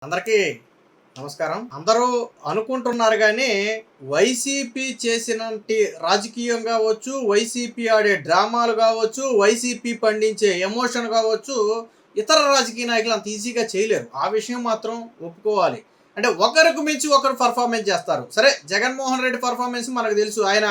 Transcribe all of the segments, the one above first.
అందరికీ నమస్కారం. అందరూ అనుకుంటున్నారు కానీ వైసీపీ చేసినట్టి రాజకీయం కావచ్చు, వైసీపీ ఆడే డ్రామాలు కావచ్చు, వైసీపీ పండించే ఎమోషన్ కావచ్చు, ఇతర రాజకీయ నాయకులు అంత ఈజీగా చేయలేరు. ఆ విషయం మాత్రం ఒప్పుకోవాలి. అంటే ఒకరికి మించి ఒకరు పర్ఫార్మెన్స్ చేస్తారు. సరే, జగన్మోహన్ రెడ్డి పర్ఫార్మెన్స్ మనకు తెలుసు. ఆయన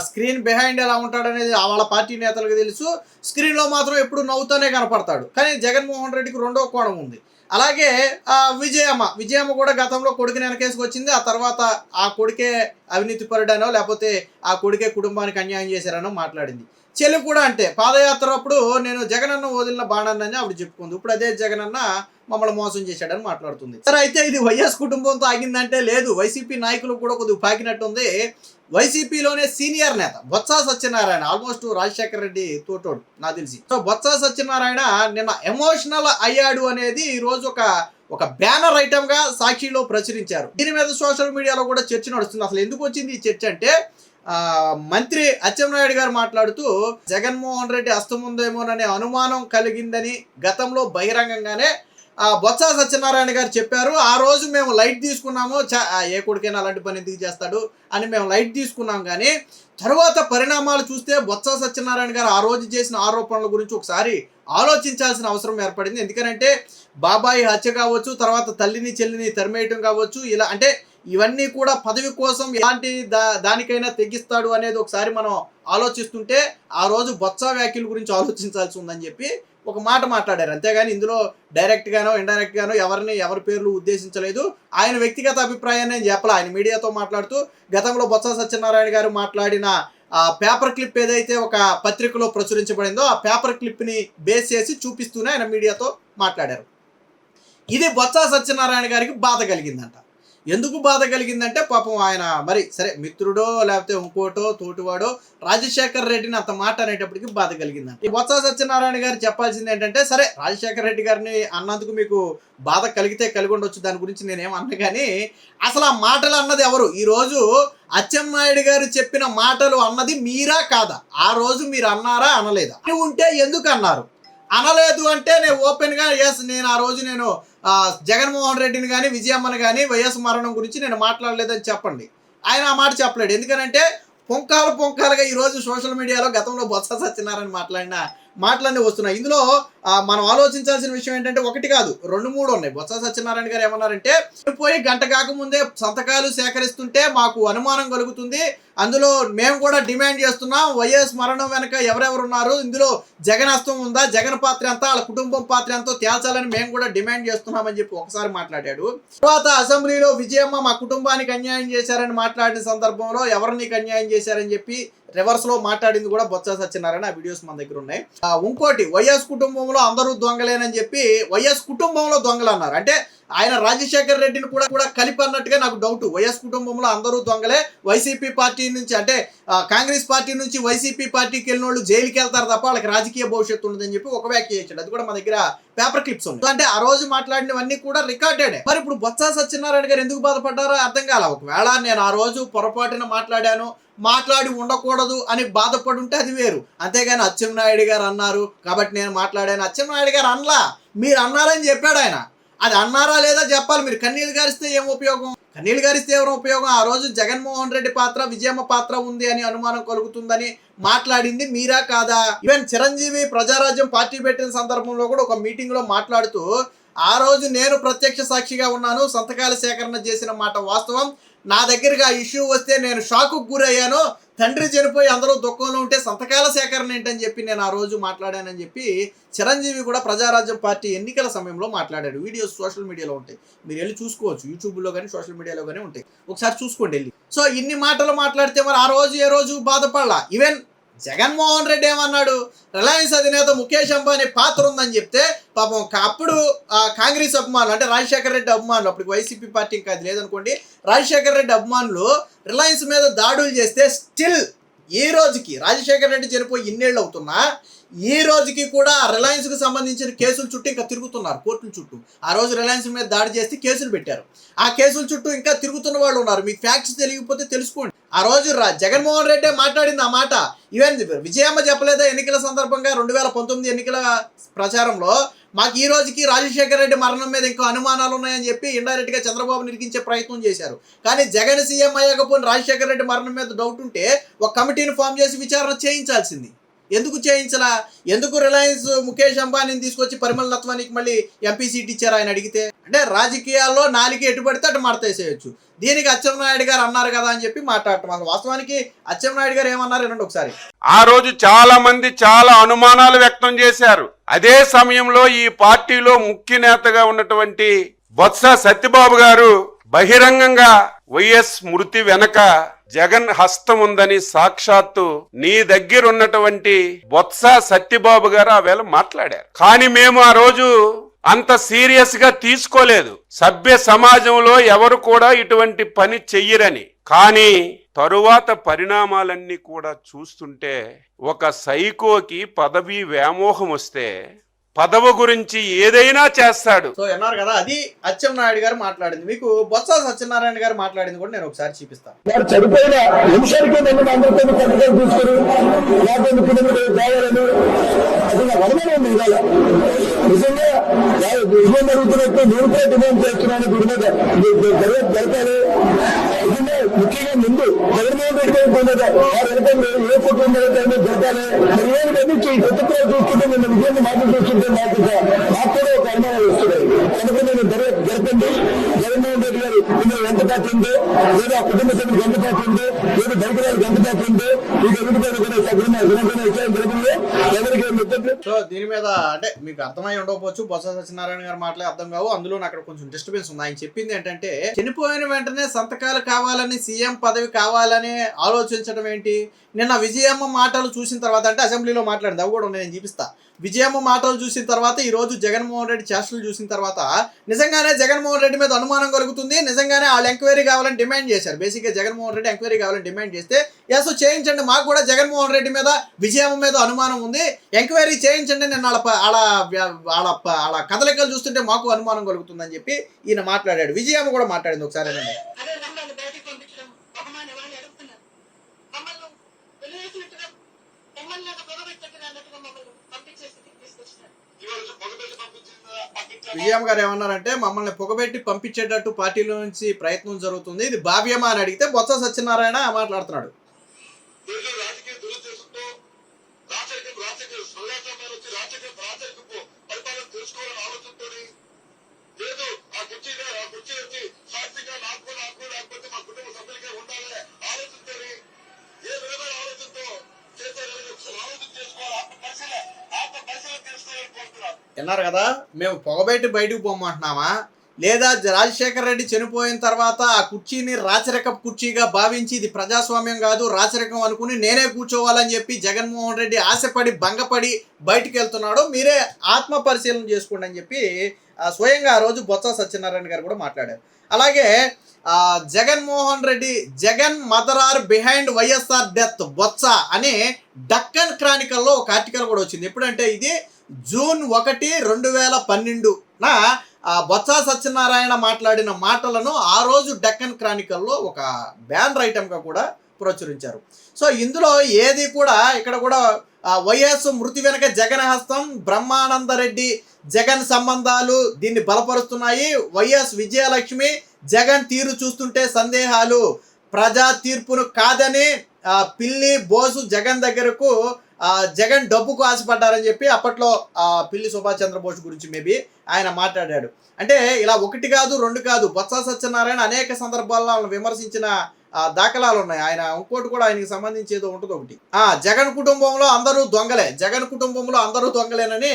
స్క్రీన్ బిహైండ్ ఎలా ఉంటాడనేది వాళ్ళ పార్టీ నేతలకు తెలుసు. స్క్రీన్లో మాత్రం ఎప్పుడు నవ్వుతూనే కనపడతాడు. కానీ జగన్మోహన్ రెడ్డికి రెండో కోణం ఉంది. అలాగే విజయమ్మ కూడా గతంలో కొడుకుని వెనకేసుకొచ్చింది. ఆ తర్వాత ఆ కొడుకే అవినీతి పరుడనో లేకపోతే ఆ కొడుకే కుటుంబానికి అన్యాయం చేశారనో మాట్లాడింది. చెల్లి కూడా అంటే పాదయాత్ర అప్పుడు నేను జగనన్న వదిలిన బాణాన్ని ఆవిడ చెప్పుకుంది. ఇప్పుడు అదే జగనన్న మమ్మల్ని మోసం చేశాడని మాట్లాడుతుంది. సరే, అయితే ఇది వైఎస్ కుటుంబంతో ఆగిందంటే లేదు. వైసీపీ నాయకులు కూడా కొద్దిగా పాకినట్టుంది. వైసీపీలోనే సీనియర్ నేత బొత్స సత్యనారాయణ, ఆల్మోస్ట్ రాజశేఖర రెడ్డి తోటోడు నాకు తెలిసి. సో బొత్స సత్యనారాయణ నిన్న ఎమోషనల్ అయ్యాడు అనేది ఈ రోజు ఒక బ్యానర్ ఐటమ్ గా సాక్షిలో ప్రచురించారు. దీని మీద సోషల్ మీడియాలో కూడా చర్చ నడుస్తుంది. అసలు ఎందుకు వచ్చింది ఈ చర్చ అంటే, మంత్రి అచ్చెన్నాయుడు గారు మాట్లాడుతూ జగన్మోహన్ రెడ్డి హస్తముందేమోననే అనుమానం కలిగిందని గతంలో బహిరంగంగానే బొత్స సత్యనారాయణ గారు చెప్పారు. ఆ రోజు మేము లైట్ తీసుకున్నాము. ఏ కొడుకైనా అలాంటి పని ఎందుకు చేస్తాడు అని మేము లైట్ తీసుకున్నాం. కానీ తరువాత పరిణామాలు చూస్తే బొత్స సత్యనారాయణ గారు ఆ రోజు చేసిన ఆరోపణల గురించి ఒకసారి ఆలోచించాల్సిన అవసరం ఏర్పడింది. ఎందుకంటే బాబాయి హత్య కావచ్చు, తర్వాత తల్లిని చెల్లిని తరిమేయటం కావచ్చు, ఇలా అంటే ఇవన్నీ కూడా పదవి కోసం ఎలాంటి దానికైనా తెగిస్తాడు అనేది ఒకసారి మనం ఆలోచిస్తుంటే ఆ రోజు బొత్స వ్యాఖ్యల గురించి ఆలోచించాల్సి ఉందని చెప్పి ఒక మాట మాట్లాడారు. అంతేగాని ఇందులో డైరెక్ట్గానో ఇండైరెక్ట్గానో ఎవరి పేర్లు ఉద్దేశించలేదు. ఆయన వ్యక్తిగత అభిప్రాయాన్ని నేను చెప్పాలి. ఆయన మీడియాతో మాట్లాడుతూ గతంలో బొత్స సత్యనారాయణ గారు మాట్లాడిన పేపర్ క్లిప్ ఏదైతే ఒక పత్రికలో ప్రచురించబడిందో ఆ పేపర్ క్లిప్ని బేస్ చేసి చూపిస్తూనే ఆయన మీడియాతో మాట్లాడారు. ఇది బొత్స సత్యనారాయణ గారికి బాధ కలిగిందంట. ఎందుకు బాధ కలిగిందంటే పాపం ఆయన మరి సరే మిత్రుడో లేకపోతే ఇంకోటో తోటివాడో రాజశేఖర రెడ్డిని అంత మాట అనేటప్పటికి బాధ కలిగిందంట. ఈ బొత్స సత్యనారాయణ గారు చెప్పాల్సింది ఏంటంటే, సరే రాజశేఖర రెడ్డి గారిని అన్నందుకు మీకు బాధ కలిగితే కలిగి ఉండొచ్చు, దాని గురించి నేనేం అన్నా. కానీ అసలు ఆ మాటలు అన్నది ఎవరు? ఈరోజు అచ్చెన్నాయుడు గారు చెప్పిన మాటలు అన్నది మీరా కాదా? ఆ రోజు మీరు అన్నారా అనలేదా? ఉంటే ఎందుకు అన్నారు? అనలేదు అంటే నేను ఓపెన్గా నేను ఆ రోజు జగన్మోహన్ రెడ్డిని కానీ విజయమ్మని కానీ వైఎస్ మరణం గురించి నేను మాట్లాడలేదని చెప్పండి. ఆయన ఆ మాట చెప్పలేడు. ఎందుకనంటే పొంకాలుగా ఈరోజు సోషల్ మీడియాలో గతంలో బొత్స సత్యనారాయణ మాటలన్నీ వస్తున్నాయి. ఇందులో మనం ఆలోచించాల్సిన విషయం ఏంటంటే ఒకటి కాదు, 2-3 ఉన్నాయి. బొత్స సత్యనారాయణ గారు ఏమన్నారంటే, పోయి గంట కాకముందే సంతకాలు సేకరిస్తుంటే మాకు అనుమానం కలుగుతుంది. అందులో మేము కూడా డిమాండ్ చేస్తున్నాం, వైఎస్ మరణం వెనక ఎవరెవరు ఉన్నారు, ఇందులో జగన్ హస్తం ఉందా, జగన్ పాత్ర ఎంత, వాళ్ళ కుటుంబం పాత్ర ఎంతో తేల్చాలని మేము కూడా డిమాండ్ చేస్తున్నామని చెప్పి ఒకసారి మాట్లాడాడు. తర్వాత అసెంబ్లీలో విజయమ్మ మా కుటుంబానికి అన్యాయం చేశారని మాట్లాడిన సందర్భంలో ఎవరు నీకు అన్యాయం చేశారని చెప్పి రివర్స్ లో మాట్లాడింది కూడా బొత్స సత్యనారాయణ. ఆ వీడియోస్ మన దగ్గర ఉన్నాయి. ఇంకోటి, వైఎస్ కుటుంబంలో అందరూ దొంగలేనని చెప్పి వైఎస్ కుటుంబంలో దొంగలు అన్నారు. అంటే ఆయన రాజశేఖర రెడ్డిని కూడా కలిపి అన్నట్టుగా నాకు డౌట్. వైఎస్ కుటుంబంలో అందరూ దొంగలే, వైసీపీ పార్టీ నుంచి అంటే కాంగ్రెస్ పార్టీ నుంచి వైసీపీ పార్టీకి వెళ్ళిన వాళ్ళు జైలుకి వెళ్తారు తప్ప వాళ్ళకి రాజకీయ భవిష్యత్తు ఉండదని చెప్పి ఒక వ్యాఖ్య చేశాడు. అది కూడా మన దగ్గర పేపర్ క్లిప్స్ ఉంది. అంటే ఆ రోజు మాట్లాడినవన్నీ కూడా రికార్డెడే. మరి ఇప్పుడు బొత్స సత్యనారాయణ గారు ఎందుకు బాధపడ్డారో అర్థం కాల. ఒకవేళ నేను ఆ రోజు పొరపాటున మాట్లాడి ఉండకూడదు అని బాధపడి ఉంటే అది వేరు. అంతేగాని అచ్చెన్నాయుడు గారు అన్నారు కాబట్టి నేను మాట్లాడాను, అచ్చెన్నాయుడు గారు అనలా, మీరు అన్నారని చెప్పాడు ఆయన. అది అన్నారా లేదా చెప్పాలి. మీరు కన్నీళ్ళు గారిస్తే ఏం ఉపయోగం? కన్నీళ్ళు గారిస్తే ఎవరు ఉపయోగం? ఆ రోజు జగన్మోహన్ రెడ్డి పాత్ర విజయమ్మ పాత్ర ఉంది అని అనుమానం కలుగుతుందని మాట్లాడింది మీరా కాదా? ఈవెన్ చిరంజీవి ప్రజారాజ్యం పార్టీ పెట్టిన సందర్భంలో కూడా ఒక మీటింగ్ లో మాట్లాడుతూ ఆ రోజు నేను ప్రత్యక్ష సాక్షిగా ఉన్నాను, సంతకాల సేకరణ చేసిన మాట వాస్తవం, నా దగ్గరికి ఆ ఇష్యూ వస్తే నేను షాకు గురయ్యాను, తండ్రి చనిపోయి అందరూ దుఃఖంలో ఉంటే సంతకాల సేకరణ ఏంటని చెప్పి నేను ఆ రోజు మాట్లాడానని చెప్పి చిరంజీవి కూడా ప్రజారాజ్యం పార్టీ ఎన్నికల సమయంలో మాట్లాడాడు. వీడియోస్ సోషల్ మీడియాలో ఉంటాయి, మీరు వెళ్ళి చూసుకోవచ్చు. యూట్యూబ్లో కానీ సోషల్ మీడియాలో కానీ ఉంటాయి, ఒకసారి చూసుకోండి వెళ్ళి. సో ఇన్ని మాటలు మాట్లాడితే మరి ఆ రోజు ఏ రోజు బాధపడలా. ఈవెన్ జగన్మోహన్ రెడ్డి ఏమన్నాడు, రిలయన్స్ అధినేత ముఖేష్ అంబానీ పాత్ర ఉందని చెప్తే పాపం అప్పుడు కాంగ్రెస్ అభిమానులు అంటే రాజశేఖర రెడ్డి అభిమానులు, అప్పుడు వైసీపీ పార్టీ ఇంకా అది లేదనుకోండి, రాజశేఖర రెడ్డి అభిమానులు రిలయన్స్ మీద దాడులు చేస్తే స్టిల్ ఈ రోజుకి రాజశేఖర రెడ్డి చనిపోయి ఇన్నేళ్ళు అవుతున్నా ఈ రోజుకి కూడా రిలయన్స్కి సంబంధించిన కేసుల చుట్టూ ఇంకా తిరుగుతున్నారు, కోర్టుల చుట్టూ. ఆ రోజు రిలయన్స్ మీద దాడి చేస్తే కేసులు పెట్టారు. ఆ కేసుల చుట్టూ ఇంకా తిరుగుతున్న వాళ్ళు ఉన్నారు. మీకు ఫ్యాక్ట్స్ తెలియకపోతే తెలుసుకోండి. ఆ రోజు జగన్మోహన్ రెడ్డి మాట్లాడింది ఆ మాట. ఈవెన్ విజయమ్మ చెప్పలేదా ఎన్నికల సందర్భంగా 2019 ఎన్నికల ప్రచారంలో మాకు ఈ రోజుకి రాజశేఖర రెడ్డి మరణం మీద ఇంకా అనుమానాలు ఉన్నాయని చెప్పి ఇండైరెక్ట్గా చంద్రబాబు నిరికించే ప్రయత్నం చేశారు. కానీ జగన్ సీఎం అయ్యకపోయిన రాజశేఖర రెడ్డి మరణం మీద డౌట్ ఉంటే ఒక కమిటీని ఫామ్ చేసి విచారణ చేయించాల్సింది. ఎందుకు చేయించలా? ఎందుకు రిలయన్స్ ముఖేష్ అంబానీని తీసుకొచ్చి పరిమళ నత్వానికి మళ్ళీ ఎంపీ సీట్ ఇచ్చారు ఆయన అడిగితే? అంటే రాజకీయాల్లో నాలికి ఎటు పడితే అటు మడతేసేయచ్చు. దీనికి అచ్చెన్నాయుడు గారు అన్నారు కదా అని చెప్పి మాట్లాడటం. అసలు వాస్తవానికి అచ్చెన్నాయుడు గారు ఏమన్నారు వినండి ఒకసారి. ఆ రోజు చాలా మంది చాలా అనుమానాలు వ్యక్తం చేశారు. అదే సమయంలో ఈ పార్టీలో ముఖ్య నేతగా ఉన్నటువంటి బొత్స సత్యబాబు గారు బహిరంగంగా వైఎస్ మృతి వెనక జగన్ హస్తం ఉందని సాక్షాత్తు నీ దగ్గర ఉన్నటువంటి బొత్స సత్యబాబు గారు ఆ వేళ మాట్లాడారు. కానీ మేము ఆ రోజు అంత సీరియస్ గా తీసుకోలేదు. సభ్య సమాజంలో ఎవరు కూడా ఇటువంటి పని చెయ్యరని. కానీ తరువాత పరిణామాలన్నీ కూడా చూస్తుంటే ఒక సైకోకి పదవి వ్యామోహం వస్తే పదవి గురించి ఏదైనా చేస్తాడు. సో అన్నారు కదా, అది అచ్చెన్నాయుడు గారు మాట్లాడింది. మీకు బొత్స సత్యనారాయణ గారు మాట్లాడింది కూడా నేను ఒకసారి చూపిస్తాను. చనిపోయిన నిమిషానికి అందరితో పథకాలు తీసుకుని వరమని ఇవాళ నిజంగా విజయం జరుగుతున్నట్టు నేను కూడా డిమాండ్ చేస్తున్నాను. దీని మీద జరపాలి. నిజంగా ముఖ్యంగా ముందు జగన్మోహన్ రెడ్డి గారు పొందేదా వారు వెళ్తే ఏ కుటుంబం జరపాలి. మరి కొత్తగా చూస్తుంటే నిన్న విజయాన్ని మాటలు చూస్తుంటే నాకు కూడా ఒక అనుమానాలు వస్తున్నాయి. కనుక నేను జరపండి. జగన్మోహన్ రెడ్డి గారు మిమ్మల్ని ఎంత పాత్రందో, లేదా ఆ కుటుంబ సభ్యులకు ఎంత పాత్రందో, లేదా బయట వారికి ఎంత పాత్రందో ఈ ఎదుటిపైన కూడా సగ్రమైన విషయం జరగంలో ఎవరికి ముద్దట్లు. సో దీని మీద అంటే మీకు అర్థమై ఉండకపోవచ్చు, బొత్స సత్యనారాయణ గారు మాటలే అర్థం కావు. అందులో అక్కడ కొంచెం డిస్టర్బెన్స్ ఉంది. ఆయన చెప్పింది ఏంటంటే, చనిపోయిన వెంటనే సంతకాలు కావాలని, సీఎం పదవి కావాలని ఆలోచించడం ఏంటి? నిన్న విజయమ్మ మాటలు చూసిన తర్వాత, అంటే అసెంబ్లీలో మాట్లాడింది, అవి కూడా ఉన్నాయి, నేను చూపిస్తా. విజయమ్మ మాటలు చూసిన తర్వాత, ఈ రోజు జగన్మోహన్ రెడ్డి చేష్టలు చూసిన తర్వాత నిజంగానే జగన్మోహన్ రెడ్డి మీద అనుమానం కలుగుతుంది. నిజంగానే వాళ్ళు ఎంక్వైరీ కావాలని డిమాండ్ చేశారు. బేసిక్గా జగన్మోహన్ రెడ్డి ఎంక్వైరీ కావాలని డిమాండ్ చేస్తే ఎస్ చేయించండి, మాకు కూడా జగన్మోహన్ రెడ్డి మీద విజయమ్మ మీద అనుమానం ఉంది, ఎంక్వైరీ చేయించండి, నేను వాళ్ళ కదలికలు చూస్తుంటే మాకు అనుమానం కలుగుతుందని చెప్పి ఈయన మాట్లాడాడు. విజయమ్మ కూడా మాట్లాడింది ఒకసారి. విజయమ్మ గారు ఏమన్నారంటే, మమ్మల్ని పొగబెట్టి పంపించేటట్టు పార్టీలో నుంచి ప్రయత్నం జరుగుతుంది, ఇది భావ్యమా అని అడిగితే బొత్స సత్యనారాయణ మాట్లాడుతున్నాడు. విన్నారు కదా, మేము పొగబెట్టి బయటకు పోమంటున్నామా, లేదా రాజశేఖర రెడ్డి చనిపోయిన తర్వాత ఆ కుర్చీని రాచరిక కుర్చీగా భావించి ఇది ప్రజాస్వామ్యం కాదు రాచరికం అనుకుని నేనే కూర్చోవాలని చెప్పి జగన్మోహన్ రెడ్డి ఆశపడి భంగపడి బయటికి వెళ్తున్నాడు, మీరే ఆత్మ పరిశీలన చేసుకోండి అని చెప్పి స్వయంగా ఆ రోజు బొత్స సత్యనారాయణ గారు కూడా మాట్లాడారు. అలాగే Jaganmohan Reddy Jagan mother are behind YSR death Botsa అనే డక్కన్ క్రానికల్లో ఒక ఆర్టికల్ కూడా వచ్చింది. ఎప్పుడంటే ఇది జూన్ 1, 2012 బొత్స సత్యనారాయణ మాట్లాడిన మాటలను ఆ రోజు డక్కన్ క్రానికల్లో ఒక బ్యానర్ ఐటమ్గా కూడా ప్రచురించారు. సో ఇందులో ఏది కూడా ఇక్కడ కూడా వైఎస్ మృతి వెనక జగన్ హస్తం, బ్రహ్మానందరెడ్డి జగన్ సంబంధాలు దీన్ని బలపరుస్తున్నాయి, వైఎస్ విజయలక్ష్మి జగన్ తీరు చూస్తుంటే సందేహాలు, ప్రజా తీర్పును కాదని పిల్లి బోసు జగన్ దగ్గరకు జగన్ డబ్బుకు ఆశపడ్డారని చెప్పి అప్పట్లో పిల్లి సుభాష్ చంద్రబోస్ గురించి మేబీ ఆయన మాట్లాడాడు. అంటే ఇలా 1 కాదు 2 కాదు, బొత్స సత్యనారాయణ అనేక సందర్భాల్లో విమర్శించిన దాఖలాలు ఉన్నాయి. ఆయన ఇంకోటి కూడా ఆయనకి సంబంధించి ఏదో ఉంటుంది ఒకటి, జగన్ కుటుంబంలో అందరూ దొంగలే, జగన్ కుటుంబంలో అందరూ దొంగలేనని,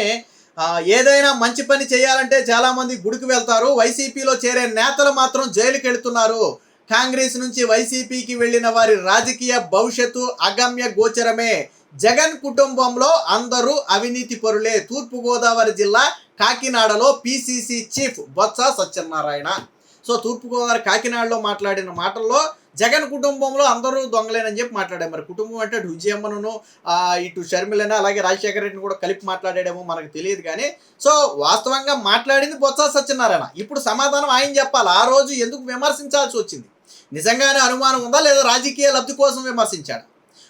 ఏదైనా మంచి పని చేయాలంటే చాలా మంది గుడికి వెళ్తారు, వైసీపీలో చేరే నేతలు మాత్రం జైలుకి వెళుతున్నారు, కాంగ్రెస్ నుంచి వైసీపీకి వెళ్ళిన వారి రాజకీయ భవిష్యత్తు అగమ్య గోచరమే, జగన్ కుటుంబంలో అందరూ అవినీతి పరులే, తూర్పుగోదావరి జిల్లా కాకినాడలో PCC chief Botsa Satyanarayana. So తూర్పుగోదావరి కాకినాడలో మాట్లాడిన మాటల్లో జగన్ కుటుంబంలో అందరూ దొంగలేనని చెప్పి మాట్లాడారు. మరి కుటుంబం అంటే అటు విజయమ్మను ఇటు షర్మిలను అలాగే రాజశేఖర రెడ్డిని కూడా కలిపి మాట్లాడాడేమో మనకు తెలియదు. కానీ సో వాస్తవంగా మాట్లాడింది బొత్స సత్యనారాయణ. ఇప్పుడు సమాధానం ఆయన చెప్పాలి. ఆ రోజు ఎందుకు విమర్శించాల్సి వచ్చింది? నిజంగానే అనుమానం ఉందా లేదా రాజకీయ లబ్ధి కోసం విమర్శించాడు?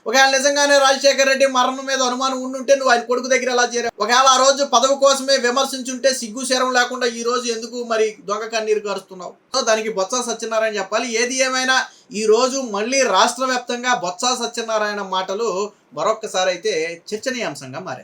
ఒకవేళ నిజంగానే రాజశేఖర రెడ్డి మరణం మీద అనుమానం ఉండుంటే నువ్వు ఆయన కొడుకు దగ్గర ఎలా చేరావు? ఒకవేళ ఆ రోజు పదవి కోసమే విమర్శించుంటే సిగ్గు శరం లేకుండా ఈ రోజు ఎందుకు మరి దొంగ కన్నీరు కారుస్తున్నావు? సో దానికి బొత్స సత్యనారాయణ చెప్పాలి. ఏది ఏమైనా ఈ రోజు మళ్ళీ రాష్ట్ర వ్యాప్తంగా బొత్స సత్యనారాయణ మాటలు మరొక్కసారి అయితే చర్చనీయాంశంగా మారాయి.